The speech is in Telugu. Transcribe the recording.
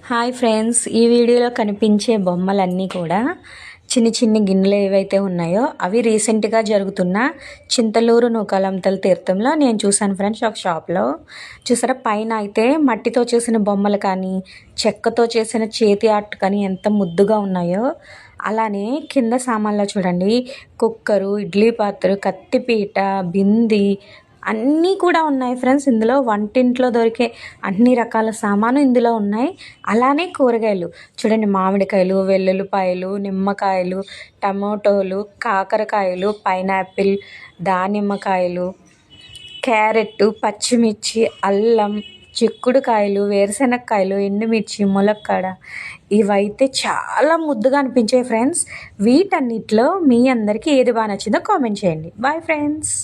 హాయ్ ఫ్రెండ్స్, ఈ వీడియోలో కనిపించే బొమ్మలన్నీ కూడా చిన్ని చిన్ని గిన్నెలు ఏవైతే ఉన్నాయో అవి రీసెంట్గా జరుగుతున్న చింతలూరు నూకాలంతల తీర్థంలో నేను చూశాను ఫ్రెండ్స్. ఒక షాప్లో చూసారా, పైన అయితే మట్టితో చేసిన బొమ్మలు కానీ చెక్కతో చేసిన చేతి ఆర్ట్ కానీ ఎంత ముద్దుగా ఉన్నాయో, అలానే కింద సామాన్లో చూడండి కుక్కరు, ఇడ్లీ పాత్ర, కత్తిపీట, బింది అన్నీ కూడా ఉన్నాయి ఫ్రెండ్స్. ఇందులో వంటింట్లో దొరికే అన్ని రకాల సామాను ఇందులో ఉన్నాయి. అలానే కూరగాయలు చూడండి, మామిడికాయలు, వెల్లుల్లిపాయలు, నిమ్మకాయలు, టమోటోలు, కాకరకాయలు, పైనాపిల్, దానిమ్మకాయలు, క్యారెట్, పచ్చిమిర్చి, అల్లం, చిక్కుడుకాయలు, వేరుశెనగకాయలు, ఎండుమిర్చి, ములక్కాడ ఇవైతే చాలా ముద్దుగా అనిపించాయి ఫ్రెండ్స్. వీటన్నిటిలో మీ అందరికీ ఏది బాగా నచ్చిందో కామెంట్ చేయండి. Bye friends.